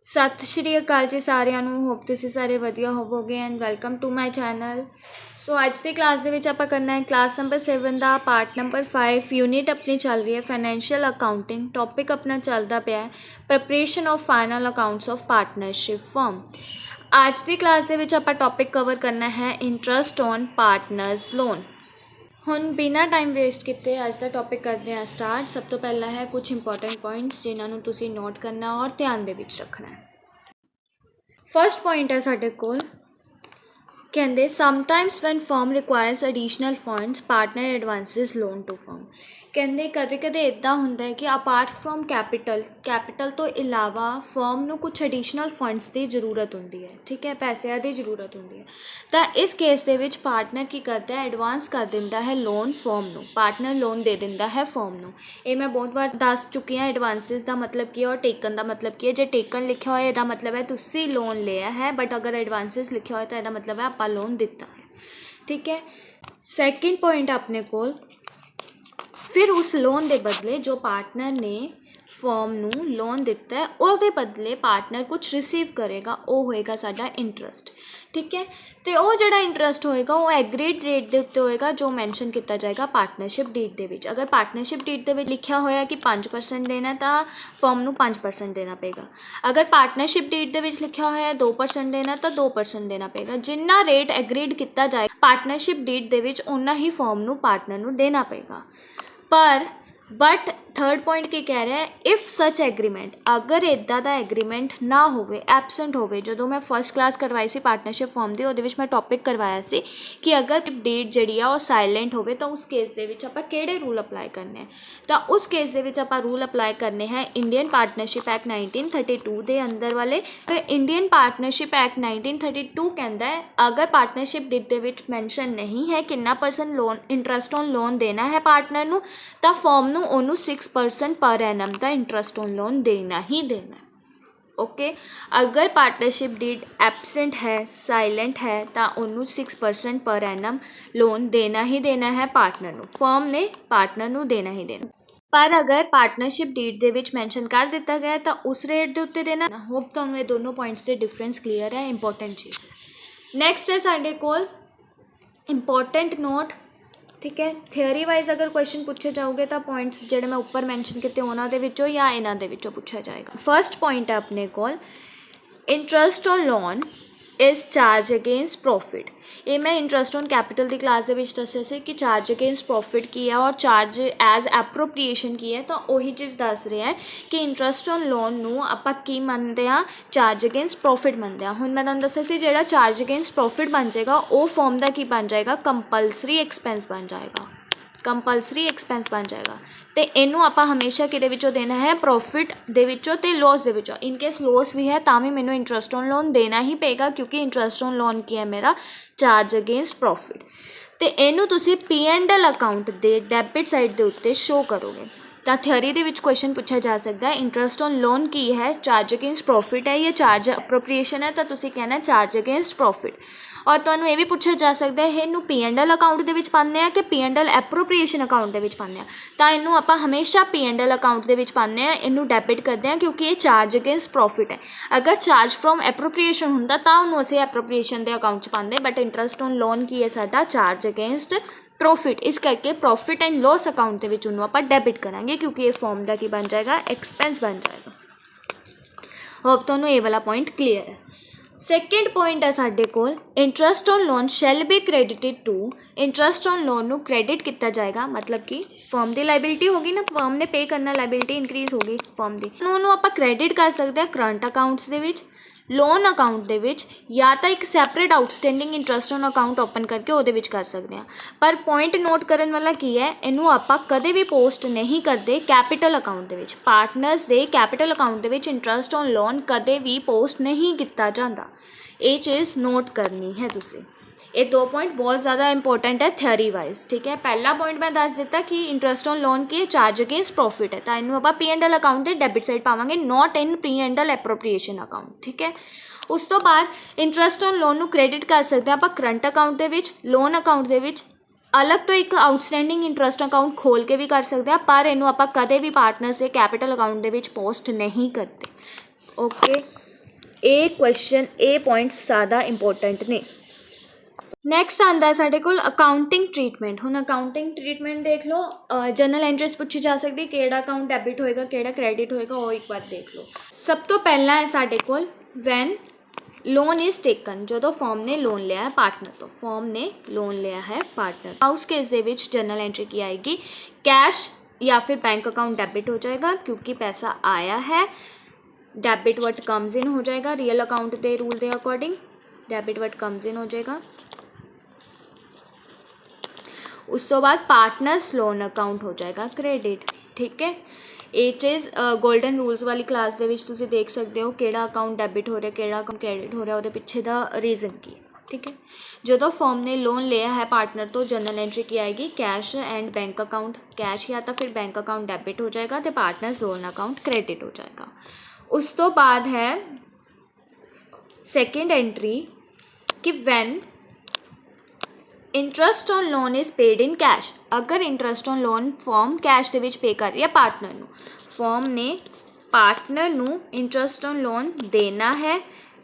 ਸਤਿ ਸ਼੍ਰੀ ਅਕਾਲ ਜੀ ਸਾਰਿਆਂ ਨੂੰ। ਹੋਪ ਤੁਸੀਂ ਸਾਰੇ ਵਧੀਆ ਹੋਵੋਗੇ and welcome to my channel. So ਅੱਜ ਦੀ ਕਲਾਸ ਦੇ ਵਿੱਚ ਆਪਾਂ ਕਰਨਾ ਹੈ ਕਲਾਸ ਨੰਬਰ 7 ਦਾ ਪਾਰਟ ਨੰਬਰ 5 ਯੂਨਿਟ ਆਪਣੀ ਚੱਲ ਰਹੀ ਹੈ ਫਾਈਨੈਂਸ਼ੀਅਲ ਅਕਾਊਂਟਿੰਗ। ਟੌਪਿਕ ਆਪਣਾ ਚੱਲਦਾ ਪਿਆ preparation of final accounts of partnership firm. ਅੱਜ ਦੀ ਕਲਾਸ ਦੇ ਵਿੱਚ ਆਪਾਂ ਟੌਪਿਕ ਕਵਰ ਕਰਨਾ ਹੈ ਇੰਟਰਸਟ ਔਨ ਪਾਰਟਨਰਸ ਲੋਨ। ਹੁਣ ਬਿਨਾਂ ਟਾਈਮ ਵੇਸਟ ਕੀਤੇ ਅੱਜ ਦਾ ਟੌਪਿਕ ਕਰਦੇ ਹਾਂ ਸਟਾਰਟ। ਸਭ ਤੋਂ ਪਹਿਲਾਂ ਹੈ ਕੁਝ ਇੰਪੋਰਟੈਂਟ ਪੁਆਇੰਟਸ ਜਿਨ੍ਹਾਂ ਨੂੰ ਤੁਸੀਂ ਨੋਟ ਕਰਨਾ ਔਰ ਧਿਆਨ ਦੇ ਵਿੱਚ ਰੱਖਣਾ ਹੈ। ਫਸਟ ਪੁਆਇੰਟ ਹੈ ਸਾਡੇ ਕੋਲ, ਕਹਿੰਦੇ sometimes when firm requires additional funds partner advances loan to firm. ਕਹਿੰਦੇ ਕਦੇ ਕਦੇ ਇੱਦਾਂ ਹੁੰਦਾ ਹੈ ਕਿ ਅਪਾਰਟ ਫਰੋਮ ਕੈਪੀਟਲ ਤੋਂ ਇਲਾਵਾ ਫਰਮ ਨੂੰ ਕੁਛ ਐਡੀਸ਼ਨਲ ਫੰਡਸ ਦੀ ਜ਼ਰੂਰਤ ਹੁੰਦੀ ਹੈ, ਠੀਕ ਹੈ, ਪੈਸਿਆਂ ਦੀ ਜ਼ਰੂਰਤ ਹੁੰਦੀ ਹੈ। ਤਾਂ ਇਸ ਕੇਸ ਦੇ ਵਿੱਚ ਪਾਰਟਨਰ ਕੀ ਕਰਦਾ ਹੈ, ਐਡਵਾਂਸ ਕਰ ਦਿੰਦਾ ਹੈ ਲੋਨ ਫਰਮ ਨੂੰ। ਪਾਰਟਨਰ ਲੋਨ ਦੇ ਦਿੰਦਾ ਹੈ ਫਰਮ ਨੂੰ। ਇਹ ਮੈਂ ਬਹੁਤ ਵਾਰ ਦੱਸ ਚੁੱਕੀ ਹਾਂ ਐਡਵਾਂਸਿਸ ਦਾ ਮਤਲਬ ਕੀ ਹੈ ਔਰ ਟੇਕਨ ਦਾ ਮਤਲਬ ਕੀ ਹੈ। ਜੇ ਟੇਕਨ ਲਿਖਿਆ ਹੋਇਆ ਇਹਦਾ ਮਤਲਬ ਹੈ ਤੁਸੀਂ ਲੋਨ ਲਿਆ ਹੈ, ਬਟ ਅਗਰ ਐਡਵਾਂਸਿਸ ਲਿਖਿਆ ਹੋਇਆ ਤਾਂ ਇਹਦਾ ਮਤਲਬ ਹੈ ਆਪਾਂ ਲੋਨ ਦਿੱਤਾ ਹੈ, ਠੀਕ ਹੈ। ਸੈਕਿੰਡ ਪੁਆਇੰਟ ਆਪਣੇ ਕੋਲ, ਫਿਰ ਉਸ ਲੋਨ ਦੇ ਬਦਲੇ ਜੋ ਪਾਰਟਨਰ ਨੇ ਫਰਮ ਨੂੰ ਲੋਨ ਦਿੱਤਾ ਹੈ ਉਹਦੇ ਬਦਲੇ ਪਾਰਟਨਰ ਕੁਛ ਰਿਸੀਵ ਕਰੇਗਾ, ਉਹ ਹੋਏਗਾ ਸਾਡਾ ਇੰਟਰਸਟ, ਠੀਕ ਹੈ। ਅਤੇ ਉਹ ਜਿਹੜਾ ਇੰਟਰਸਟ ਹੋਏਗਾ ਉਹ ਐਗਰੀਡ ਰੇਟ ਦੇ ਉੱਤੇ ਹੋਏਗਾ ਜੋ ਮੈਨਸ਼ਨ ਕੀਤਾ ਜਾਏਗਾ ਪਾਰਟਨਰਸ਼ਿਪ ਡੀਡ ਦੇ ਵਿੱਚ। ਅਗਰ ਪਾਰਟਨਰਸ਼ਿਪ ਡੀਡ ਦੇ ਵਿੱਚ ਲਿਖਿਆ ਹੋਇਆ ਕਿ 5% ਦੇਣਾ ਤਾਂ ਫਰਮ ਨੂੰ 5% ਦੇਣਾ ਪਏਗਾ। ਅਗਰ ਪਾਰਟਨਰਸ਼ਿਪ ਡੀਡ ਦੇ ਵਿੱਚ ਲਿਖਿਆ ਹੋਇਆ 2% ਦੇਣਾ ਤਾਂ 2% ਦੇਣਾ ਪਏਗਾ। ਜਿੰਨਾ ਰੇਟ ਐਗਰੀਡ ਕੀਤਾ ਜਾਏ ਪਾਰਟਨਰਸ਼ਿਪ ਡੀਡ ਦੇ ਵਿੱਚ ਓਨਾ ਹੀ ਫਰਮ ਨੂੰ ਪਾਰਟਨਰ ਨੂੰ ਦੇਣਾ ਪਏਗਾ। ਬਟ ਥਰਡ ਪੁਆਇੰਟ ਕੀ ਕਹਿ ਰਿਹਾ ਹੈ, ਇਫ ਸੱਚ ਐਗਰੀਮੈਂਟ, ਅਗਰ ਇੱਦਾਂ ਦਾ ਐਗਰੀਮੈਂਟ ਨਾ ਹੋਵੇ, ਐਬਸੈਂਟ ਹੋਵੇ। ਜਦੋਂ ਮੈਂ ਫਸਟ ਕਲਾਸ ਕਰਵਾਈ ਸੀ ਪਾਰਟਨਰਸ਼ਿਪ ਫਰਮ ਦੀ, ਉਹਦੇ ਵਿੱਚ ਮੈਂ ਟੌਪਿਕ ਕਰਵਾਇਆ ਸੀ ਕਿ ਅਗਰ ਡੇਟ ਜਿਹੜੀ ਆ ਉਹ ਸਾਇਲੈਂਟ ਹੋਵੇ ਤਾਂ ਉਸ ਕੇਸ ਦੇ ਵਿੱਚ ਆਪਾਂ ਕਿਹੜੇ ਰੂਲ ਅਪਲਾਈ ਕਰਨੇ ਹੈ। ਤਾਂ ਉਸ ਕੇਸ ਦੇ ਵਿੱਚ ਆਪਾਂ ਰੂਲ ਅਪਲਾਈ ਕਰਨੇ ਹੈ ਇੰਡੀਅਨ ਪਾਰਟਨਰਸ਼ਿਪ ਐਕਟ 1932 ਦੇ ਅੰਦਰ ਵਾਲੇ। ਇੰਡੀਅਨ ਪਾਰਟਨਰਸ਼ਿਪ ਐਕਟ 1932 ਕਹਿੰਦਾ ਹੈ ਅਗਰ ਪਾਰਟਨਰਸ਼ਿਪ ਡੀਡ ਦੇ ਵਿੱਚ ਮੈਨਸ਼ਨ ਨਹੀਂ ਹੈ ਕਿੰਨਾ percent loan interest on loan ਦੇਣਾ ਹੈ ਪਾਰਟਨਰ ਨੂੰ, ਤਾਂ ਫਰਮ ਨੂੰ ਉਹਨੂੰ 6% ਪਰ ਐਨਮ ਦਾ ਇੰਟਰਸਟ ਔਨ ਲੋਨ ਦੇਣਾ ਹੀ ਦੇਣਾ। ਓਕੇ, ਅਗਰ ਪਾਰਟਨਰਸ਼ਿਪ ਡੀਡ ਐਬਸੈਂਟ ਹੈ, ਸਾਇਲੈਂਟ ਹੈ, ਤਾਂ ਉਹਨੂੰ 6% ਪਰ ਐਨਮ ਲੋਨ ਦੇਣਾ ਹੀ ਦੇਣਾ ਹੈ ਪਾਰਟਨਰ ਨੂੰ। ਫਰਮ ਨੇ ਪਾਰਟਨਰ ਨੂੰ ਦੇਣਾ ਹੀ ਦੇਣਾ। ਪਰ ਅਗਰ ਪਾਰਟਨਰਸ਼ਿਪ ਡੀਡ ਦੇ ਵਿੱਚ ਮੈਨਸ਼ਨ ਕਰ ਦਿੱਤਾ ਗਿਆ ਤਾਂ ਉਸ ਰੇਟ ਦੇ ਉੱਤੇ ਦੇਣਾ। ਹੋਪ ਤੁਹਾਨੂੰ ਇਹ ਦੋਨੋਂ ਪੁਆਇੰਟਸ ਦੇ ਡਿਫਰੈਂਸ ਕਲੀਅਰ ਹੈ, ਇੰਪੋਰਟੈਂਟ ਚੀਜ਼ ਹੈ। ਨੈਕਸਟ ਹੈ ਸਾਡੇ ਕੋਲ ਇੰਪੋਰਟੈਂਟ ਨੋਟ, ਠੀਕ ਹੈ। ਥਿਅਰੀ ਵਾਈਜ਼ ਅਗਰ ਕੁਐਸਚਨ ਪੁੱਛੇ ਜਾਓਗੇ ਤਾਂ ਪੁਆਇੰਟਸ ਜਿਹੜੇ ਮੈਂ ਉੱਪਰ ਮੈਂਸ਼ਨ ਕੀਤੇ ਉਹਨਾਂ ਦੇ ਵਿੱਚੋਂ ਜਾਂ ਇਹਨਾਂ ਦੇ ਵਿੱਚੋਂ ਪੁੱਛਿਆ ਜਾਏਗਾ। ਫਸਟ ਪੁਆਇੰਟ ਹੈ ਆਪਣੇ ਕੋਲ interest on loan is charge against profit. ਇਹ ਮੈਂ interest on capital the class ਦੇ ਵਿੱਚ ਦੱਸਿਆ ਸੀ ਕਿ ਚਾਰਜ ਅਗੇਂਸਟ ਪ੍ਰੋਫਿਟ ਕੀ ਹੈ ਔਰ ਚਾਰਜ ਐਜ਼ ਐਪਰੋਪਰੀਏਸ਼ਨ ਕੀ ਹੈ। ਤਾਂ ਉਹੀ ਚੀਜ਼ ਦੱਸ ਰਿਹਾ ਹੈ ਕਿ ਇੰਟਰਸਟ ਔਨ ਲੋਨ ਨੂੰ ਆਪਾਂ ਕੀ ਮੰਨਦੇ ਹਾਂ, ਚਾਰਜ ਅਗੇਂਸਟ ਪ੍ਰੋਫਿਟ ਮੰਨਦੇ ਹਾਂ। ਹੁਣ ਮੈਂ ਤੁਹਾਨੂੰ ਦੱਸਿਆ ਸੀ ਜਿਹੜਾ ਚਾਰਜ ਅਗੇਂਸਟ ਪ੍ਰੋਫਿਟ ਬਣ ਜਾਏਗਾ ਉਹ ਫਰਮ ਦਾ ਕੀ ਬਣ ਜਾਏਗਾ, ਕੰਪਲਸਰੀ ਐਕਸਪੈਂਸ ਬਣ ਜਾਏਗਾ। ਕੰਪਲਸਰੀ ਐਕਸਪੈਂਸ ਬਣ ਜਾਏਗਾ ਅਤੇ ਇਹਨੂੰ ਆਪਾਂ ਹਮੇਸ਼ਾ ਕਿਹਦੇ ਵਿੱਚੋਂ ਦੇਣਾ ਹੈ, ਪ੍ਰੋਫਿਟ ਦੇ ਵਿੱਚੋਂ ਅਤੇ ਲੋਸ ਦੇ ਵਿੱਚੋਂ। ਇਨ ਕੇਸ ਲੋਸ ਵੀ ਹੈ ਤਾਂ ਵੀ ਮੈਨੂੰ ਇੰਟਰਸਟ ਔਨ ਲੋਨ ਦੇਣਾ ਹੀ ਪਏਗਾ ਕਿਉਂਕਿ ਇੰਟਰਸਟ ਔਨ ਲੋਨ ਕੀ ਹੈ ਮੇਰਾ, ਚਾਰਜ ਅਗੇਂਸਟ ਪ੍ਰੋਫਿਟ। ਅਤੇ ਇਹਨੂੰ ਤੁਸੀਂ P&L ਅਕਾਊਂਟ ਦੇ ਡੈਬਿਟ ਸਾਈਡ ਦੇ ਉੱਤੇ ਸ਼ੋਅ ਕਰੋਗੇ। ਤਾਂ ਥਿਅਰੀ ਦੇ ਵਿੱਚ ਕੁਐਸਚਨ ਪੁੱਛਿਆ ਜਾ ਸਕਦਾ ਹੈ ਇੰਟਰਸਟ ਔਨ ਲੋਨ ਕੀ ਹੈ, ਚਾਰਜ ਅਗੇਂਸਟ ਪ੍ਰੋਫਿਟ ਹੈ ਜਾਂ ਚਾਰਜ ਅਪਰੋਪਰੀਏਸ਼ਨ ਹੈ, ਤਾਂ ਤੁਸੀਂ ਕਹਿਣਾ ਚਾਰਜ ਅਗੇਂਸਟ ਪ੍ਰੋਫਿਟ। ਔਰ ਤੁਹਾਨੂੰ ਇਹ ਵੀ ਪੁੱਛਿਆ ਜਾ ਸਕਦਾ ਹੈ ਇਹਨੂੰ P&L ਅਕਾਊਂਟ ਦੇ ਵਿੱਚ ਪਾਉਂਦੇ ਹਾਂ ਕਿ P&L ਐਪਰੋਪਰੀਏਸ਼ਨ ਅਕਾਊਂਟ ਦੇ ਵਿੱਚ ਪਾਉਂਦੇ ਹਾਂ। ਤਾਂ ਇਹਨੂੰ ਆਪਾਂ ਹਮੇਸ਼ਾ P&L ਅਕਾਊਂਟ ਦੇ ਵਿੱਚ ਪਾਉਂਦੇ ਹਾਂ, ਇਹਨੂੰ ਡੈਬਿਟ ਕਰਦੇ ਹਾਂ ਕਿਉਂਕਿ ਇਹ ਚਾਰਜ ਅਗੇਂਸਟ ਪ੍ਰੋਫਿਟ ਹੈ। ਅਗਰ ਚਾਰਜ ਫਰੋਮ ਐਪਰੋਪਰੀਏਸ਼ਨ ਹੁੰਦਾ ਤਾਂ ਉਹਨੂੰ ਅਸੀਂ ਐਪਰੋਪਰੀਏਸ਼ਨ ਦੇ ਅਕਾਊਂਟ 'ਚ ਪਾਉਂਦੇ, ਬਟ ਇੰਟਰਸਟ ਔਨ ਲੋਨ ਕੀ ਹੈ ਸਾਡਾ, ਚਾਰਜ ਅਗੇਂਸਟ ਪ੍ਰੋਫਿਟ। ਇਸ ਕਰਕੇ ਪ੍ਰੋਫਿਟ ਐਂਡ ਲੋਸ ਅਕਾਊਂਟ ਦੇ ਵਿੱਚ ਉਹਨੂੰ ਆਪਾਂ ਡੈਬਿਟ ਕਰਾਂਗੇ ਕਿਉਂਕਿ ਇਹ ਫਰਮ ਦਾ ਕੀ ਬਣ ਜਾਏਗਾ, ਐਕਸਪੈਂਸ ਬਣ ਜਾਏਗਾ। ਹੋਪ ਤੁਹਾਨੂੰ ਇਹ ਵਾਲਾ ਪੁਆਇੰਟ ਕਲੀਅਰ ਹੈ। ਸੈਕਿੰਡ ਪੁਆਇੰਟ ਹੈ ਸਾਡੇ ਕੋਲ interest on loan shall be credited to. Interest on loan ਨੂੰ ਕ੍ਰੈਡਿਟ ਕੀਤਾ ਜਾਏਗਾ, ਮਤਲਬ ਕਿ ਫਰਮ ਦੀ ਲਾਇਬਿਲਿਟੀ ਹੋਗੀ ਨਾ, ਫਰਮ ਨੇ ਪੇ ਕਰਨਾ, ਲਾਇਬਿਲਿਟੀ ਇਨਕਰੀਜ਼ ਹੋ ਗਈ ਫਰਮ ਦੀ, ਉਹਨੂੰ ਆਪਾਂ ਕ੍ਰੈਡਿਟ ਕਰ ਸਕਦੇ ਹਾਂ ਕਰੰਟ ਅਕਾਊਂਟਸ ਦੇ ਵਿੱਚ, ਲੋਨ ਅਕਾਊਂਟ ਦੇ ਵਿੱਚ, ਜਾਂ ਤਾਂ ਇੱਕ separate outstanding interest on account open ਕਰਕੇ ਉਹਦੇ ਵਿੱਚ ਕਰ ਸਕਦੇ ਹਾਂ। ਪਰ ਪੁਆਇੰਟ ਨੋਟ ਕਰਨ ਵਾਲਾ ਕੀ ਹੈ, ਇਹਨੂੰ ਆਪਾਂ ਕਦੇ ਵੀ ਪੋਸਟ ਨਹੀਂ ਕਰਦੇ ਕੈਪੀਟਲ ਅਕਾਊਂਟ ਦੇ ਵਿੱਚ। ਪਾਰਟਨਰਸ ਦੇ ਕੈਪੀਟਲ ਅਕਾਊਂਟ ਦੇ ਵਿੱਚ ਇੰਟਰਸਟ ਔਨ ਲੋਨ ਕਦੇ ਵੀ ਪੋਸਟ ਨਹੀਂ ਕੀਤਾ ਜਾਂਦਾ। ਇਹ ਚੀਜ਼ ਨੋਟ ਕਰਨੀ ਹੈ ਤੁਸੀਂ। ਇਹ ਦੋ ਪੁਆਇੰਟ ਬਹੁਤ ਜ਼ਿਆਦਾ ਇੰਪੋਰਟੈਂਟ ਹੈ ਥਿਅਰੀ ਵਾਈਜ਼, ਠੀਕ ਹੈ। ਪਹਿਲਾ ਪੁਆਇੰਟ ਮੈਂ ਦੱਸ ਦਿੱਤਾ ਕਿ ਇੰਟਰਸਟ ਔਨ ਲੋਨ ਕੀ ਹੈ, ਚਾਰਜ ਅਗੇਂਸਟ ਪ੍ਰੋਫਿਟ ਹੈ, ਤਾਂ ਇਹਨੂੰ ਆਪਾਂ P&L ਅਕਾਊਂਟ ਦੇ ਡੈਬਿਟ ਸਾਈਡ ਪਾਵਾਂਗੇ, ਨੋਟ ਇਨ P&L ਐਪਰੋਪਰੀਏਸ਼ਨ ਅਕਾਊਂਟ, ਠੀਕ ਹੈ। ਉਸ ਤੋਂ ਬਾਅਦ ਇੰਟਰਸਟ ਔਨ ਲੋਨ ਨੂੰ ਕ੍ਰੈਡਿਟ ਕਰ ਸਕਦੇ ਹਾਂ ਆਪਾਂ ਕਰੰਟ ਅਕਾਊਂਟ ਦੇ ਵਿੱਚ, ਲੋਨ ਅਕਾਊਂਟ ਦੇ ਵਿੱਚ। ਅਲੱਗ ਤੋਂ ਇੱਕ ਆਊਟਸਟੈਂਡਿੰਗ ਇੰਟਰਸਟ ਅਕਾਊਂਟ ਖੋਲ੍ਹ ਕੇ ਵੀ ਕਰ ਸਕਦੇ ਹਾਂ, ਪਰ ਇਹਨੂੰ ਆਪਾਂ ਕਦੇ ਵੀ ਪਾਰਟਨਰਸ ਦੇ ਕੈਪੀਟਲ ਅਕਾਊਂਟ ਦੇ ਵਿੱਚ ਪੋਸਟ ਨਹੀਂ ਕਰਦੇ। ਓਕੇ, ਇਹ ਕੁਐਸਚਨ ਇਹ ਪੁਆਇੰਟਸ ज़्यादा इंपॉर्टेंट ने। नैक्सट आता है साढ़े कोल अकाउंटिंग ट्रीटमेंट। हुण अकाउंटिंग ट्रीटमेंट देख लो, जनरल एंट्रीज पूछी जा सकती, किहड़ा अकाउंट डेबिट होएगा किहड़ा क्रेडिट होएगा, वो एक बार देख लो। सब तो पहला है साढ़े कोल वैन लोन इज़ टेकन, जो फॉर्म ने लोन लिया है पार्टनर तो, फॉर्म ने लोन लिया है पार्टनर, उस case they which general entry की आएगी कैश या फिर बैंक अकाउंट डेबिट हो जाएगा क्योंकि पैसा आया है। डेबिट वट कम्स इन हो जाएगा रियल अकाउंट के रूल के according, debit what comes in हो जाएगा। उस तो बाद पार्टनर्स लोन अकाउंट हो जाएगा क्रेडिट। ठीक है, ਇਹ ਚੀਜ਼ ਗੋਲਡਨ ਰੂਲਸ ਵਾਲੀ ਕਲਾਸ ਦੇ ਵਿੱਚ ਤੁਸੀਂ ਦੇਖ ਸਕਦੇ ਹੋ ਕਿਹੜਾ ਅਕਾਊਂਟ ਡੈਬਿਟ ਹੋ ਰਿਹਾ ਕਿਹੜਾ ਅਕਾਊਂਟ ਕ੍ਰੈਡਿਟ ਹੋ ਰਿਹਾ, ਉਹਦੇ ਪਿੱਛੇ ਦਾ ਰੀਜ਼ਨ ਕੀ ਹੈ। ठीक है, ਜਦੋਂ फॉर्म ने लोन लिया है पार्टनर तो जनरल एंट्री की आएगी cash and bank account, cash या तो फिर बैंक अकाउंट डेबिट हो जाएगा तो पार्टनर्स लोन अकाउंट क्रेडिट हो जाएगा। उस तो बाद है सेकेंड एंट्री कि when interest on loan is paid in cash. अगर interest on loan from cash ਦੇ ਵਿੱਚ पे कर रही है पार्टनर ਨੂੰ, फॉर्म ने पार्टनर ਨੂੰ इंटरस्ट ऑन लोन देना है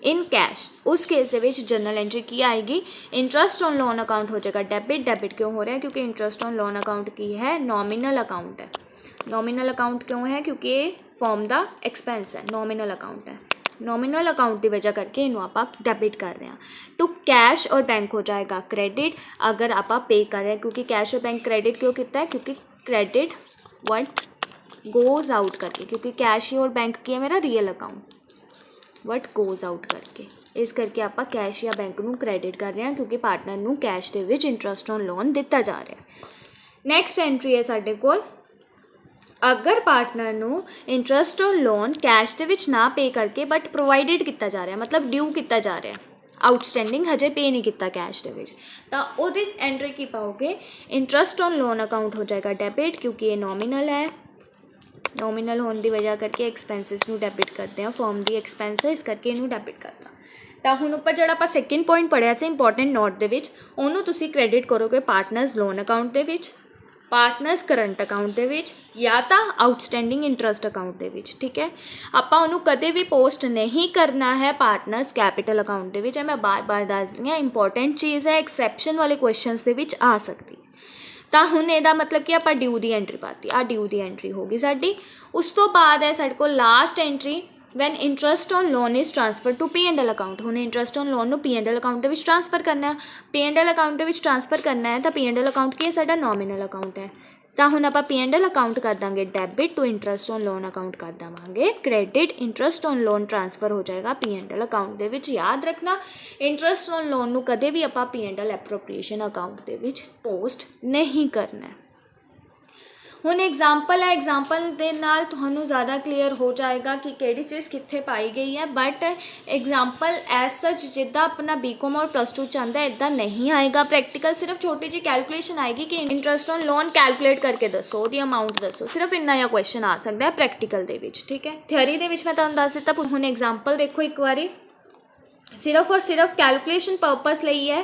इन कैश, उस केस ਦੇ ਵਿੱਚ जनरल एंट्री की आएगी इंटरस्ट ऑन लोन अकाउंट हो जाएगा डेबिट। डेबिट क्यों हो रहा है क्योंकि इंटरस्ट ऑन लोन अकाउंट की है नॉमिनल अकाउंट है। नॉमिनल अकाउंट क्यों है क्योंकि ये फॉर्म का एक्सपेंस है, नॉमिनल अकाउंट है, नॉमिनल अकाउंट की वजह करके इनू आप डेबिट कर रहे हैं तो कैश और बैंक हो जाएगा क्रेडिट अगर आप पे कर रहे हैं। क्योंकि कैश और बैंक क्रेडिट क्यों किया है क्योंकि क्रेडिट वट गोज़ आउट करके, क्योंकि कैश और बैंक की है मेरा real account, what goes out करके, इस करके आप कैश या बैंक नू क्रेडिट कर रहे हैं क्योंकि पार्टनर नू cash they which interest on loan दिता जा रहा है। नैक्सट एंट्री है साढ़े कोल अगर पार्टनर नू इंटरस्ट ऑन लोन कैश दे विच ना पे करके बट प्रोवाइडेड किया जा रहा है, मतलब ड्यू किया जा रहा है, आउटस्टैंडिंग हजे पे नहीं किया कैश दे विच, तो उहदी एंट्री की पाओगे इंटरस्ट ऑन लोन अकाउंट हो जाएगा डेबिट क्योंकि ये नॉमिनल है, नॉमिनल होने की वजह करके एक्सपेंसिस नू डेबिट करते हैं, फॉर्म की एक्सपेंस है इस करके इनू डेबिट करता। तो हुण उपर जिहड़ा आपां सैकेंड पॉइंट पढ़िया सी इंपॉर्टेंट नोट दे विच, उहनूं तुसीं क्रेडिट करोगे पार्टनर्स लोन अकाउंट दे विच, पार्टनर्स करंट अकाउंट दे विच या तो आउटस्टैंडिंग इंटरस्ट अकाउंट दे विच। ठीक है, आपां उहनूं कदे भी पोस्ट नहीं करना है पार्टनर्स कैपिटल अकाउंट दे विच। मैं बार बार दस रही हाँ इंपॉर्टेंट चीज़ है, एक्सैप्शन वाले क्वेश्चनस दे विच आ सकती। तो हुण इहदा मतलब कि आपां ड्यू की एंट्री पाती, आ ड्यू की एंट्री होगी साडी। उस तो बाद है साडे कोल last entry when interest on loan is transfer to P&L account. हुण इंटरस्ट ऑन लोन नूं P&L अकाउंट दे विच ट्रांसफर करना है, P&L अकाउंट दे विच ट्रांसफर करना है तो P&L अकाउंट की है साडा नॉमिनल अकाउंट है। तो हुण आपां P&L अकाउंट कर देंगे debit to interest on loan account कर देवांगे credit, interest on loan transfer हो जाएगा P&L अकाउंट दे विच। याद रखना इंटरस्ट ऑन लोन नूं कदे भी आपां P&L एप्रोप्रिएशन अकाउंट दे विच पोस्ट नहीं करना है। हुण एग्जाम्पल है, एग्जाम्पल के नाल तुहानूं ज़्यादा क्लीयर हो जाएगा कि किहड़ी चीज़ कित्थे पाई गई है, बट एग्जाम्पल एज सच जिद्दां अपना बीकॉम और +2 चाहता है इदा नहीं आएगा। प्रैक्टिकल सिर्फ छोटी जी कैलकुलेशन आएगी कि इंटरस्ट ऑन लोन कैलकुलेट करके दसो, दी अमाउंट दसो, सिर्फ इन्ना या क्वेश्चन आ सकता है प्रैक्टिकल दे विच। ठीक है, थियरी दे विच मैं तुहानूं दस दित्ता, हुण एग्जाम्पल देखो एक बारी, सिर्फ और सिर्फ कैलकुलेशन पर्पस लई है,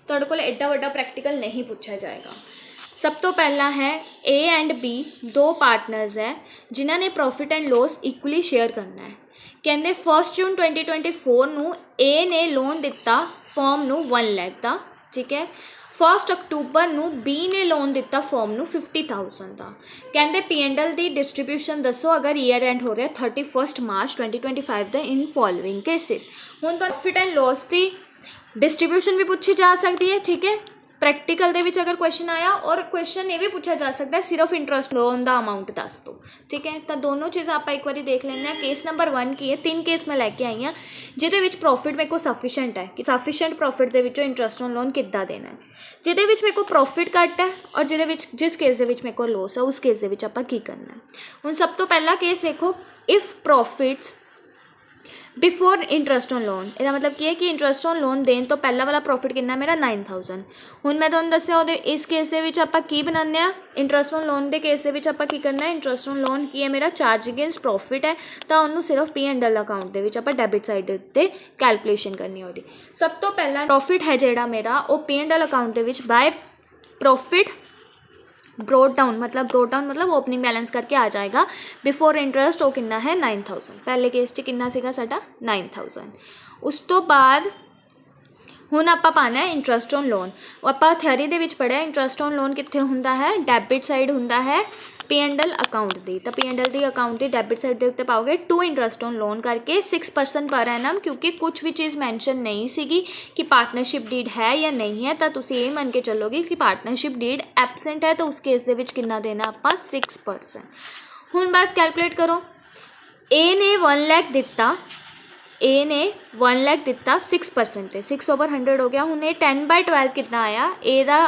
तुहाडे कोल एड्डा वड्डा प्रैक्टिकल नहीं पूछा जाएगा। सब तो पहला है A एंड B दो पार्टनर्स है जिन्हों ने profit and loss equally share करना है। कहते 1 जून 2024 नूं A ने लोन दिता फॉर्म नूं 1 लाख का। ठीक है, 1 अक्टूबर नूं B ने लोन दिता फॉर्म नूं 50,000 का। कहते P&L की डिस्ट्रीब्यूशन दसो अगर ईयर एंड हो रहा है 31 मार्च 2025 द इन फॉलोइंग केसिस। हुण प्रॉफिट एंड लॉस की डिस्ट्रीब्यूशन भी पूछी जा सकती है। ठीक है, प्रैक्टिकल दे विच अगर क्वेश्चन आया और क्वेश्चन ये भी पूछा जा सकता है सिर्फ इंटरस्ट लोन का अमाउंट दस दो। ठीक है, तो दोनों चीज़ आप एक बार देख लें। केस नंबर 1 की है, 3 केस मैं लैके आई हाँ जिहदे विच प्रॉफिट मेरे को सफिशेंट है कि सफिशेंट प्रॉफिट दे विचों इंटरस्ट ऑन लोन किद्दां देना है। जिहदे विच मेरे को प्रॉफिट घट है और जिहदे विच जिस केस दे विच मेरे को लॉस है उस केस दे विच आपां की करना है। हुण सब तो पहला केस देखो, if profits before interest on loan, इसका मतलब की है कि इंटरस्ट ऑन लोन देन तो पहला वाला प्रॉफिट कितना मेरा 9,000। हुण मैं तुहानूं दस्सिया उहदे इस केस दे विच आपां की बनाने आ, इंटरस्ट ऑन लोन के केस दे विच आपां की करना है, इंटरस्ट ऑन लोन की है मेरा चार्ज अगेंस्ट प्रॉफिट है तो उन्होंने सिर्फ P&L अकाउंट दे विच आपां डेबिट साइड दे उत्ते कैलकुलेशन करनी है उहदी। सब तो पहला प्रॉफिट है जिहड़ा मेरा वो P&L account they which by profit broad down मतलब ओपनिंग बैलेंस करके आ जाएगा बिफोर इंटरस्ट वो कितना है 9000 पहले केस 'ਚ कितना ਸੀਗਾ ਸਾਡਾ 9000 ਉਸ ਤੋਂ ਬਾਅਦ ਹੁਣ ਆਪਾਂ ਪਾਣਾ ਹੈ ਇੰਟਰਸਟ ਔਨ ਲੋਨ ਆਪਾਂ ਥਿਅਰੀ ਦੇ ਵਿੱਚ ਪੜ੍ਹਿਆ ਇੰਟਰਸਟ ਔਨ ਲੋਨ ਕਿੱਥੇ ਹੁੰਦਾ ਹੈ ਡੈਬਿਟ ਸਾਈਡ ਹੁੰਦਾ ਹੈ P&L ਅਕਾਊਂਟ ਦੀ ਤਾਂ P&L ਦੀ ਅਕਾਊਂਟ ਦੀ ਡੈਬਿਟ ਸਾਈਡ ਦੇ ਉੱਤੇ ਪਾਓਗੇ ਟੂ ਇੰਟਰਸਟ ਔਨ ਲੋਨ ਕਰਕੇ 6% ਪਰ ਐਨਮ ਕਿਉਂਕਿ ਕੁਛ ਵੀ ਚੀਜ਼ ਮੈਂਸ਼ਨ ਨਹੀਂ ਸੀਗੀ ਕਿ ਪਾਰਟਨਰਸ਼ਿਪ ਡੀਡ ਹੈ ਜਾਂ ਨਹੀਂ ਹੈ ਤਾਂ ਤੁਸੀਂ ਇਹ ਮੰਨ ਕੇ ਚੱਲੋਗੇ ਕਿ ਪਾਰਟਨਰਸ਼ਿਪ ਡੀਡ ਐਬਸੈਂਟ ਹੈ ਤਾਂ ਉਸ ਕੇਸ ਦੇ ਵਿੱਚ ਕਿੰਨਾ ਦੇਣਾ ਆਪਾਂ 6% ਹੁਣ ਬਸ ਕੈਲਕੂਲੇਟ ਕਰੋ A ਨੇ 1 ਲੱਖ ਦਿੱਤਾ A ने 1 ਲੱਖ ਦਿੱਤਾ 6% ਤੇ 6/100 ਹੋ ਗਿਆ ਹੁਣ ਇਹ 10/12 ਕਿੰਨਾ ਆਇਆ A ਦਾ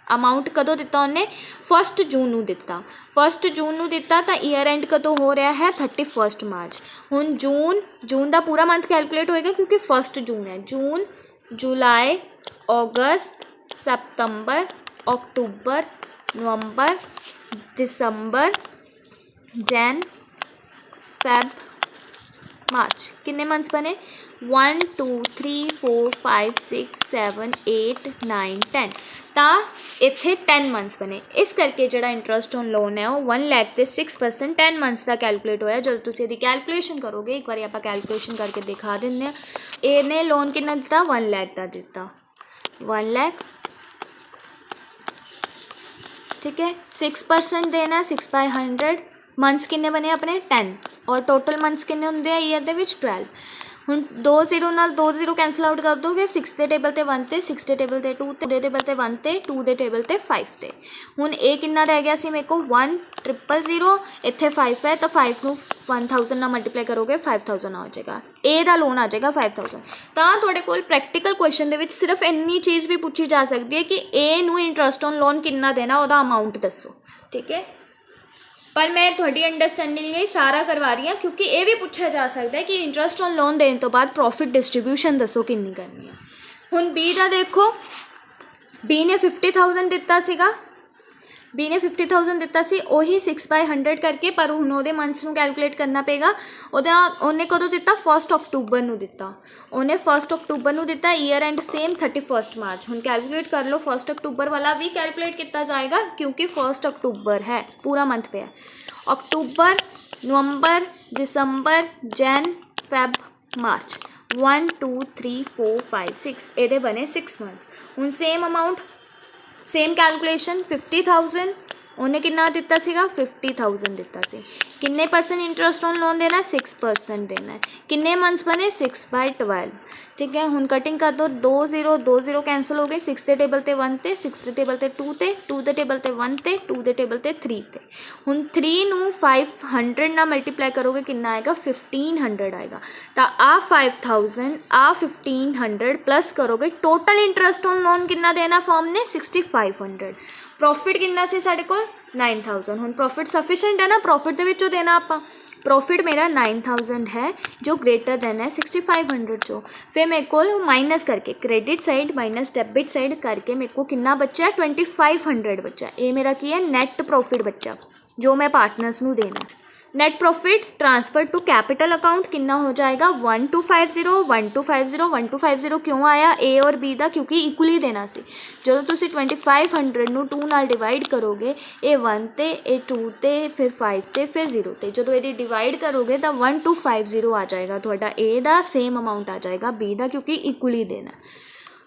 ਅਮਾਊਂਟ ਕਦੋਂ ਦਿੱਤਾ ਉਹਨੇ 1 ਜੂਨ ਨੂੰ ਦਿੱਤਾ 1 ਜੂਨ ਨੂੰ ਦਿੱਤਾ ਤਾਂ ਈਅਰ ਐਂਡ ਕਦੋਂ ਹੋ ਰਿਹਾ ਹੈ 31 ਮਾਰਚ ਹੁਣ ਜੂਨ ਦਾ ਪੂਰਾ ਮੰਥ ਕੈਲਕੂਲੇਟ ਹੋਏਗਾ ਕਿਉਂਕਿ 1 ਜੂਨ ਹੈ ਜੂਨ ਜੁਲਾਈ ਅਗਸਤ ਸਤੰਬਰ ਅਕਤੂਬਰ ਨਵੰਬਰ ਦਸੰਬਰ ਜਨ ਫੈਬ मार्च कितने मंथ्स बने 1 2 3 4 5 6 7 8 9 10 ਤਾਂ ਇੱਥੇ 10 ਮੰਥਸ ਬਣੇ ਇਸ ਕਰਕੇ ਜਿਹੜਾ ਇੰਟਰਸਟ ਔਨ ਲੋਨ ਹੈ ਉਹ 1 ਲੱਖ ਤੇ 6% 10 ਮੰਥਸ ਦਾ ਕੈਲਕੂਲੇਟ ਹੋਇਆ ਜਦੋਂ ਤੁਸੀਂ ਇਹਦੀ ਕੈਲਕੂਲੇਸ਼ਨ ਕਰੋਗੇ ਇੱਕ ਵਾਰੀ ਆਪਾਂ ਕੈਲਕੂਲੇਸ਼ਨ ਕਰਕੇ ਦਿਖਾ ਦਿੰਦੇ ਹਾਂ ਇਹਨੇ ਲੋਨ ਕਿੰਨਾ ਦਿੱਤਾ 1 ਲੱਖ ਦਾ ਦਿੱਤਾ 1 ਲੱਖ ठीक है 6% देना 6/100 मंथ्स किन्ने बने अपने 10 और टोटल मंथ्स किन्ने होंगे ईयर दे विच 12 ਹੁਣ 2 0 ਨਾਲ 2 0 ਕੈਂਸਲ ਆਊਟ ਕਰ ਦੋਗੇ 6 ਦੇ ਟੇਬਲ 'ਤੇ 1 'ਤੇ 6 ਦੇ ਟੇਬਲ 'ਤੇ 2 ਦੇ ਟੇਬਲ 'ਤੇ 1 'ਤੇ 2 ਦੇ ਟੇਬਲ 'ਤੇ 5 'ਤੇ ਹੁਣ ਇਹ ਕਿੰਨਾ ਰਹਿ ਗਿਆ ਸੀ ਮੇਰੇ ਕੋਲ 1000 ਇੱਥੇ 5 ਹੈ ਤਾਂ 5 ਨੂੰ 1000 ਨਾਲ ਮਲਟੀਪਲਾਈ ਕਰੋਗੇ 5000 ਆ ਜਾਏਗਾ A ਦਾ ਲੋਨ ਆ ਜਾਏਗਾ 5000 ਤਾਂ ਤੁਹਾਡੇ ਕੋਲ ਪ੍ਰੈਕਟੀਕਲ ਕੁਐਸਚਨ ਦੇ ਵਿੱਚ ਸਿਰਫ ਇੰਨੀ ਚੀਜ਼ ਵੀ ਪੁੱਛੀ ਜਾ ਸਕਦੀ ਹੈ ਕਿ A ਨੂੰ ਇੰਟਰਸਟ ਔਨ ਲੋਨ ਕਿੰਨਾ ਦੇਣਾ ਉਹਦਾ ਅਮਾਊਂਟ ਦੱਸੋ ਠੀਕ ਹੈ पर मैं थोड़ी अंडरस्टैंडिंग लिए सारा करवा रही हूँ क्योंकि ये भी पूछा जा सकता है कि इंटरस्ट ऑन लोन देने तो बाद प्रॉफिट डिस्ट्रीब्यूशन दसो कितनी करनी है हुण बी का देखो बी ने 50,000 दिता सीगा बी ने 50,000 दिता सी ਉਹੀ 6/100 ਕਰਕੇ ਪਰ ਹੁਣ ਉਹਦੇ ਮੰਥਸ ਨੂੰ ਕੈਲਕੂਲੇਟ ਕਰਨਾ ਪਏਗਾ ਉਹਨੇ ਕਦੋਂ ਦਿੱਤਾ 1 ਅਕਤੂਬਰ ਨੂੰ ਦਿੱਤਾ ਉਹਨੇ 1 ਅਕਤੂਬਰ ਨੂੰ ਦਿੱਤਾ ਈਅਰ ਐਂਡ ਸੇਮ 31 ਮਾਰਚ ਹੁਣ ਕੈਲਕੂਲੇਟ ਕਰ ਲਓ 1 ਅਕਤੂਬਰ ਵਾਲਾ ਵੀ ਕੈਲਕੂਲੇਟ ਕੀਤਾ ਜਾਏਗਾ ਕਿਉਂਕਿ 1 ਅਕਤੂਬਰ ਹੈ ਪੂਰਾ ਮੰਥ ਪਿਆ ਅਕਤੂਬਰ ਨਵੰਬਰ ਦਸੰਬਰ ਜਨ ਫੈਬ ਮਾਰਚ 1 2 3 4 5 6 ਇਹਦੇ ਬਣੇ 6 ਮੰਥਸ ਹੁਣ ਸੇਮ ਅਮਾਊਂਟ सेम कैलकुलेशन 50,000 उन्हें कितना दिता सीगा 50,000 दिता सी किन्ने परसेंट इंटरस्ट ऑन लोन देना 6% देना है किन्ने मंथ्स बने 6/12 ठीक है हुण कटिंग कर दो 2 0 कैंसल हो गए 6 के टेबल ते 1 ते 6 के टेबल ते 2 ते 2 के टेबल ते 1 ते 2 के टेबल ते 3 ते हुण 3 नूं 500 ना मल्टीप्लाई करोगे कितना आएगा 1500 आएगा तो आ 5000 आ 1500 प्लस करोगे टोटल इंटरस्ट ऑन लोन कितना देना फॉर्म ने 6500 प्रॉफिट कितना सी साढ़े को 9000 हुण प्रॉफिट सफिशेंट है ना प्रॉफिट दे विचों देना आपां प्रॉफिट मेरा 9000 है जो ग्रेटर दैन है 6500 चो फिर मेरे को माइनस करके credit side minus debit side करके मेरे को कितना बचा 2500 बचा ये मेरा की है नैट प्रॉफिट बचा जो मैं पार्टनर्स नू देना net profit transfer to capital account कितना हो जाएगा 1250 1250 1250 क्यों आया ए और बी का क्योंकि इक्वली देना सी जो तुसी 2500 नू 2 नाल डिवाइड करोगे ये 1 ते ये 2 ते फिर 5 ते फिर 0 ते जो ये डिवाइड करोगे तो 1250 आ जाएगा थोड़ा ए का सेम अमाउंट आ जाएगा बी का क्योंकि इक्वली देना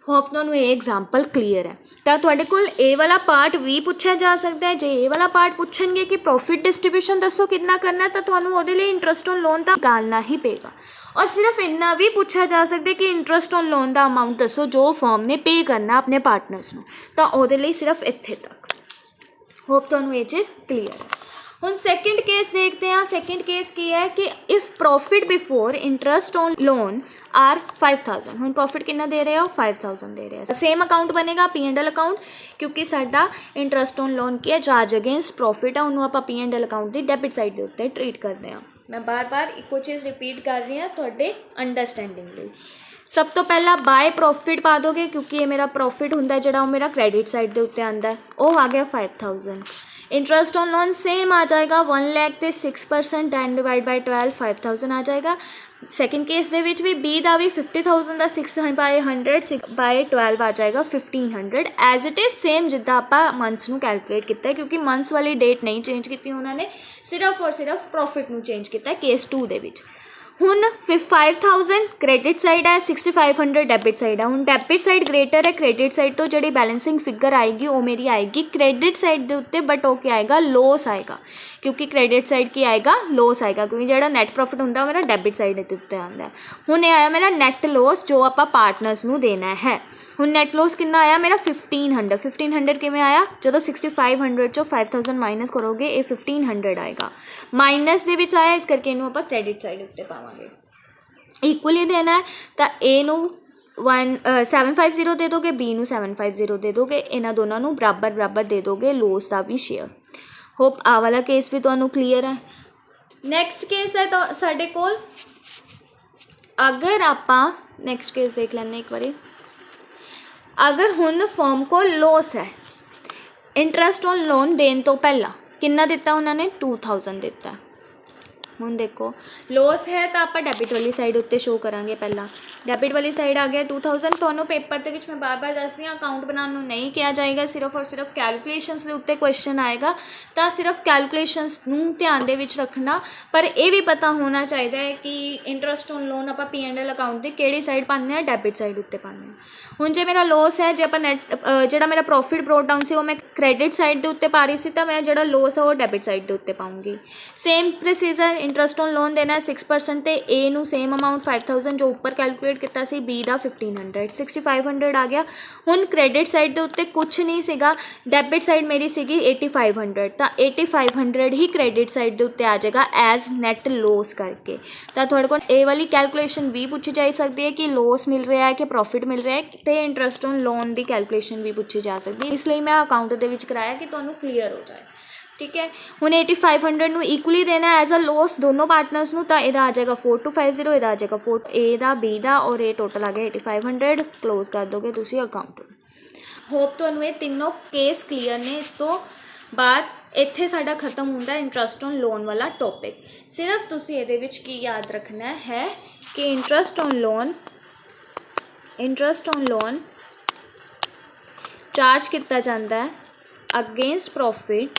होप तुहानूं ये एग्जाम्पल क्लीयर है तो तुहाडे कोल ए वाला पार्ट भी पूछा जा सकता है जो ए वाला पार्ट पूछणगे कि प्रॉफिट डिस्ट्रीब्यूशन दसो कितना करना है तो तुहानूं उहदे लई इंटरस्ट ऑन लोन तो निकालना ही पेगा और सिर्फ इन्ना भी पूछा जा सकता है कि इंटरस्ट ऑन लोन का अमाउंट दसो जो फर्म ने पे करना अपने पार्टनर्स नूं तो उहदे लई सिर्फ इत्थे तक होप तुहानूं ये चीज़ क्लीयर है ਹੁਣ ਸੈਕਿੰਡ ਕੇਸ ਦੇਖਦੇ ਹਾਂ ਸੈਕਿੰਡ ਕੇਸ ਕੀ ਹੈ ਕਿ if profit before interest on loan are 5000 ਹੁਣ ਪ੍ਰੋਫਿਟ ਕਿੰਨਾ ਦੇ ਰਹੇ ਹੋ 5000 ਦੇ ਰਹੇ ਸੇਮ ਅਕਾਊਂਟ ਬਣੇਗਾ P&L ਅਕਾਊਂਟ ਕਿਉਂਕਿ ਸਾਡਾ ਇੰਟਰਸਟ ਔਨ ਲੋਨ ਕੀ ਹੈ ਚਾਰਜ ਅਗੇਂਸਟ ਪ੍ਰੋਫਿਟ ਹੈ ਉਹਨੂੰ ਆਪਾਂ P&L ਅਕਾਊਂਟ ਦੀ ਡੈਬਿਟ ਸਾਈਡ ਦੇ ਉੱਤੇ ਟਰੀਟ ਕਰਦੇ ਹਾਂ ਮੈਂ ਬਾਰ-ਬਾਰ ਇੱਕੋ ਚੀਜ਼ ਰਿਪੀਟ ਕਰ ਰਹੀ ਹਾਂ ਤੁਹਾਡੇ ਅੰਡਰਸਟੈਂਡਿੰਗ ਲਈ सब तो पहला बाय प्रॉफिट पा दोगे क्योंकि ये मेरा प्रॉफिट होंगे जो मेरा क्रेडिट साइड के उत्ते आता है, वो आ गया 5000। इंटरस्ट ऑन लोन सेम आ जाएगा 1 लाख ते 6% 10 डिवाइड बाय 12 5000 आ जाएगा। सैकेंड केस दे विच भी बी का भी 50000 का 6 बाय 100 6 बाय 12 आ जाएगा 1500 एज इट इज़ सेम जिदा आप मंथ्स में कैलकुलेट किया, क्योंकि मंथ्स वाली डेट नहीं चेंज की उन्होंने, सिर्फ और सिर्फ प्रॉफिट में चेंज किया केस 2 दे विच। हुण 5000 क्रेडिट साइड है, 6500 डेबिट साइड है। हुण डेबिट साइड ग्रेटर है क्रेडिट साइड तो, जी बैलेंसिंग फिगर आएगी वो मेरी आएगी क्रेडिट साइड के उत्ते, बट वो क्या आएगा लॉस आएगा, क्योंकि क्रेडिट साइड की आएगा लॉस आएगा, क्योंकि जो नैट प्रॉफिट होंगे मेरा डेबिट साइड के उत्ते आता है। हुण ये आया मेरा नैट लॉस जो आप पार्टनर्स नूं देना है। हुण नैट लॉस कितना आया मेरा 1500 किवें आया, जो 6500 चो 5000 माइनस करोगे ये 1500 आएगा, माइनस दे विच आया, इस करके इनू आपां क्रेडिट साइड उत्ते पावांगे। इक्वली देना है तो ए नू 750 दे दोगे, बी नू 750 दे दोगे, इन्हां दोनों नू बराबर बराबर दे दोगे लॉस का भी शेयर। होप आ वाला केस भी तुहानू क्लीयर है। नैक्सट केस है तो साडे कोल, अगर आपां नैक्सट केस देख लैंदे एक बारी। अगर हुण फर्म को लॉस है, इंटरस्ट ऑन लोन देने तो पहला कितना दिता उन्होंने 2000 दिता। हुण देखो लॉस है तो आप डेबिट वाली साइड उत्ते शो करांगे, पहला डेबिट वाली साइड आ गया 2000। तो पेपर के विच मैं बार बार दस रही हूँ अकाउंट बनाने नूं नहीं किया जाएगा, सिर्फ और सिर्फ कैलकुलेशनस के उत्ते क्वेश्चन आएगा, तो सिर्फ कैलकुलेशनस नूं ध्यान दे विच रखना। पर यह भी पता होना चाहिए कि इंटरस्ट ऑन लोन आप P&L अकाउंट की किहड़ी साइड पाने हैं, डेबिट साइड उत्ते पाने हैं। हुण जे मेरा लॉस है, जे आप नैट जिहड़ा मेरा प्रॉफिट ब्रॉट डाउन से वो मैं क्रेडिट साइड के उत्ते पा रही सी, तो मैं जिहड़ा लॉस है वो डेबिट साइड के उत्ते पाऊँगी। Same procedure, interest on loan देना है 6% ते ए नू सेम अमाउंट 5000 जो ऊपर कैलकुलेट किया सी, बी का 1500 6500 आ गया। हुण क्रेडिट साइड के उत्ते कुछ नहीं सीगा, डेबिट साइड मेरी सीगी 8500, तो 8500 ही क्रेडिट साइड के उत्ते आ जाएगा एज नैट लॉस करके। तो थोड़े को ए वाली कैलकुलेशन भी पूछी जा सकती है कि लॉस मिल रहा है कि प्रॉफिट मिल रहा है, तो इंटरस्ट ऑन लोन की कैलकुलेशन भी पूछी जा सकती है, इसलिए मैं अकाउंट दे विच कराया कि तुहानू क्लीयर हो जाए। ठीक है, हुण 8500 नू इक्वली देना एज अ लॉस दोनों पार्टनर्स नू, तो यदा आ जाएगा 4250, यदा आ जाएगा 4 ए दा बी दा, और ये टोटल आ गया 8500। क्लोज कर दोगे तुसी अकाउंट। होप तुहानू ये तीनों केस क्लीयर ने। इस तो बाद इत्थे साडा खत्म होंदा इंटरस्ट ऑन लोन वाला टॉपिक। सिर्फ तुसी इहदे विच की याद रखना है कि इंटरस्ट ऑन लोन चार्ज किया जाता है अगेंस्ट प्रॉफिट,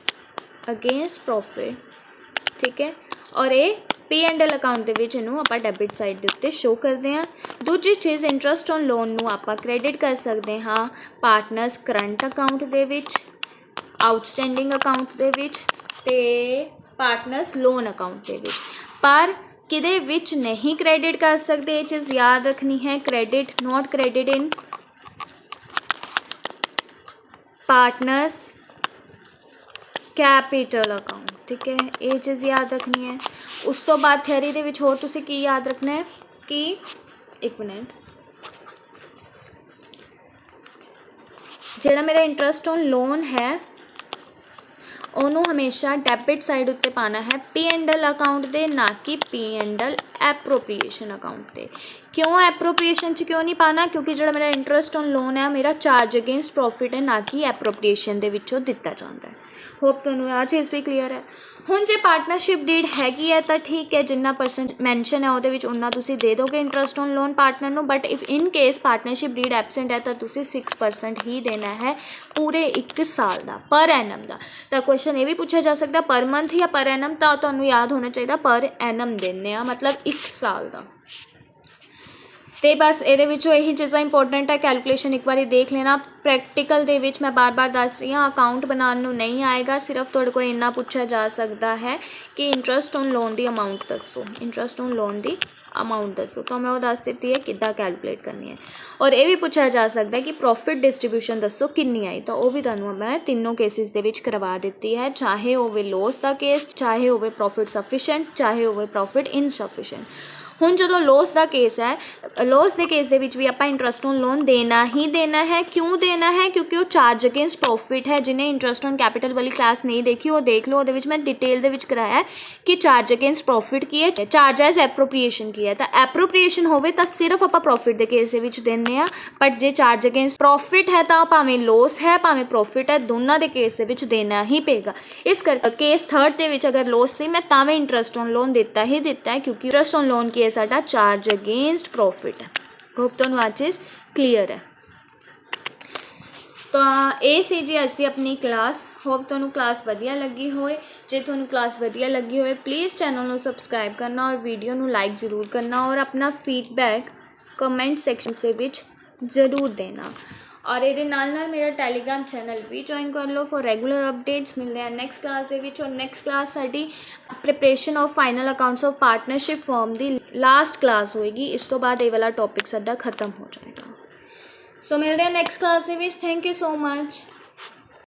ठीक है, और ये P&L अकाउंट के विच इनू आपां डेबिट साइड के उत्ते शो करते हैं। दूजी चीज़ इंटरस्ट ऑन लोन नू आपां क्रेडिट कर सकते हाँ पार्टनर्स करंट अकाउंट के विच, आउटस्टैंडिंग अकाउंट के विच ते पार्टनर्स लोन अकाउंट के विच, पर किदे विच नहीं क्रेडिट कर सकते, ये चीज़ याद रखनी है। Credit not credit in partners capital account, ठीक है, ये चीज़ याद रखनी है। उस तो बाद थ्योरी दे विच होर तुसीं की याद रखना है कि एक मिनट, जिहड़ा मेरा इंटरस्ट ऑन लोन है उन्होंने हमेशा डेबिट साइड उत्ते पाना है P&L अकाउंट दे, ना कि P&L एप्रोप्रिएशन अकाउंट दे। क्यों एप्रोप्रिएशन च क्यों नहीं पाना, क्योंकि जो मेरा इंटरस्ट ऑन लोन है मेरा चार्ज अगेंस्ट प्रॉफिट है, ना कि एप्रोप्रिएशन दे विचों दिता जाता है। होप तुहानू आ चीज़ भी क्लीयर है। हुण जे पार्टनरशिप डीड हैगी है तो ठीक है, जिन्ना परसेंट मैंशन है वो उन्ना तुसी दे दोगे इंटरस्ट ऑन लोन पार्टनर नू, but if in case partnership deed absent है तो तुसी 6% ही देना है पूरे 1 साल का पर एनम का। तो क्वेश्चन ये भी पूछा जा सकता पर मंथ या पर एनम, तो तुहानू याद होना चाहिए पर एनम देने मतलब 1 साल का। तो बस ये यही चीज़ा इंपोर्टेंट है, कैलकुलेशन एक बार देख लेना। प्रैक्टिकल दे विच मैं बार बार दस रही हाँ अकाउंट बनाने नू नहीं आएगा, सिर्फ थोड़े को इन्ना पूछा जा सकता है कि इंटरस्ट ऑन लोन की अमाउंट दसो, इंटरस्ट ऑन लोन की अमाउंट दसो, तो मैं वो दस दी है किद्दां कैलकुलेट करनी है। और ये भी पूछा जा सकता है कि प्रॉफिट डिस्ट्रीब्यूशन दसो कितनी आई, तो वह भी तुहानू मैं तीनों केसिस दे विच करवा दी है, चाहे होवे लॉस का केस, चाहे होवे प्रॉफिट सफिशेंट, चाहे होवे प्रॉफिट इनसफिशेंट। ਹੁਣ ਜਦੋਂ ਲੋਸ ਦਾ ਕੇਸ ਹੈ, ਲੋਸ ਦੇ ਕੇਸ ਦੇ ਵਿੱਚ ਵੀ ਆਪਾਂ ਇੰਟਰਸਟ ਔਨ ਲੋਨ ਦੇਣਾ ਹੀ ਦੇਣਾ ਹੈ। ਕਿਉਂ ਦੇਣਾ ਹੈ? ਕਿਉਂਕਿ ਉਹ ਚਾਰਜ ਅਗੇਂਸਟ ਪ੍ਰੋਫਿਟ ਹੈ। ਜਿਹਨੇ ਇੰਟਰਸਟ ਔਨ ਕੈਪੀਟਲ ਵਾਲੀ ਕਲਾਸ ਨਹੀਂ ਦੇਖੀ ਉਹ ਦੇਖ ਲਓ, ਉਹਦੇ ਵਿੱਚ ਮੈਂ ਡਿਟੇਲ ਦੇ ਵਿੱਚ ਕਰਾਇਆ ਕਿ ਚਾਰਜ ਅਗੇਂਸਟ ਪ੍ਰੋਫਿਟ ਕੀ ਹੈ, ਚਾਰਜ ਐਜ਼ ਐਪਰੋਪ੍ਰੀਏਸ਼ਨ ਕੀ ਹੈ। ਤਾਂ ਐਪਰੋਪ੍ਰੀਏਸ਼ਨ ਹੋਵੇ ਤਾਂ ਸਿਰਫ ਆਪਾਂ ਪ੍ਰੋਫਿਟ ਦੇ ਕੇਸ ਦੇ ਵਿੱਚ ਦਿੰਦੇ ਹਾਂ, ਬਟ ਜੇ ਚਾਰਜ ਅਗੇਂਸਟ ਪ੍ਰੋਫਿਟ ਹੈ ਤਾਂ ਭਾਵੇਂ ਲੋਸ ਹੈ ਭਾਵੇਂ ਪ੍ਰੋਫਿਟ ਹੈ, ਦੋਨਾਂ ਦੇ ਕੇਸ ਦੇ ਵਿੱਚ ਦੇਣਾ ਹੀ ਪਏਗਾ। ਇਸ ਕਰਕੇ ਕੇਸ ਥਰਡ ਦੇ ਵਿੱਚ ਅਗਰ ਲੋਸ ਸੀ ਮੈਂ ਤਾਂ ਵੀ ਇੰਟਰਸਟ ਔਨ ਲੋਨ ਦਿੱਤਾ ਹੀ ਦਿੱਤਾ ਹੈ, ਕਿਉਂਕਿ ਇੰਟਰਸਟ ਔਨ ਲੋਨ ਕੀ ਹੈ ਸਾਡਾ ਚਾਰਜ ਅਗੇਂਸਟ ਪ੍ਰੋਫਿਟ ਹੈ। ਹੋਪ ਤੁਹਾਨੂੰ ਅੱਜ ਚੀਜ਼ ਕਲੀਅਰ ਹੈ। ਤਾਂ ਇਹ ਸੀ ਜੀ ਅੱਜ ਦੀ ਆਪਣੀ ਕਲਾਸ। ਹੋਪ ਤੁਹਾਨੂੰ ਕਲਾਸ ਵਧੀਆ ਲੱਗੀ ਹੋਏ। ਜੇ ਤੁਹਾਨੂੰ ਕਲਾਸ ਵਧੀਆ ਲੱਗੀ ਹੋਏ ਪਲੀਜ਼ ਚੈਨਲ ਨੂੰ ਸਬਸਕ੍ਰਾਈਬ ਕਰਨਾ ਔਰ ਵੀਡੀਓ ਨੂੰ ਲਾਈਕ ਜ਼ਰੂਰ ਕਰਨਾ ਔਰ ਆਪਣਾ ਫੀਡਬੈਕ ਕਮੈਂਟ ਸੈਕਸ਼ਨ ਦੇ ਵਿੱਚ ਜ਼ਰੂਰ ਦੇਣਾ। ਔਰ ਇਹਦੇ ਨਾਲ ਨਾਲ ਮੇਰਾ ਟੈਲੀਗ੍ਰਾਮ ਚੈਨਲ ਵੀ ਜੁਆਇਨ ਕਰ ਲਓ ਫॉर ਰੈਗੂਲਰ ਅਪਡੇਟਸ। ਮਿਲਦੇ ਹਾਂ ਨੈਕਸਟ ਕਲਾਸ ਦੇ ਵਿੱਚ। ਔਰ ਨੈਕਸਟ ਕਲਾਸ ਸਾਡੀ preparation of final accounts of partnership firm ਦੀ ਲਾਸਟ ਕਲਾਸ ਹੋਏਗੀ। ਇਸ ਤੋਂ ਬਾਅਦ ਇਹ ਵਾਲਾ ਟੌਪਿਕ ਸਾਡਾ ਖਤਮ ਹੋ ਜਾਏਗਾ। ਸੋ ਮਿਲਦੇ ਹਾਂ ਨੈਕਸਟ ਕਲਾਸ ਦੇ ਵਿੱਚ। Thank you so much.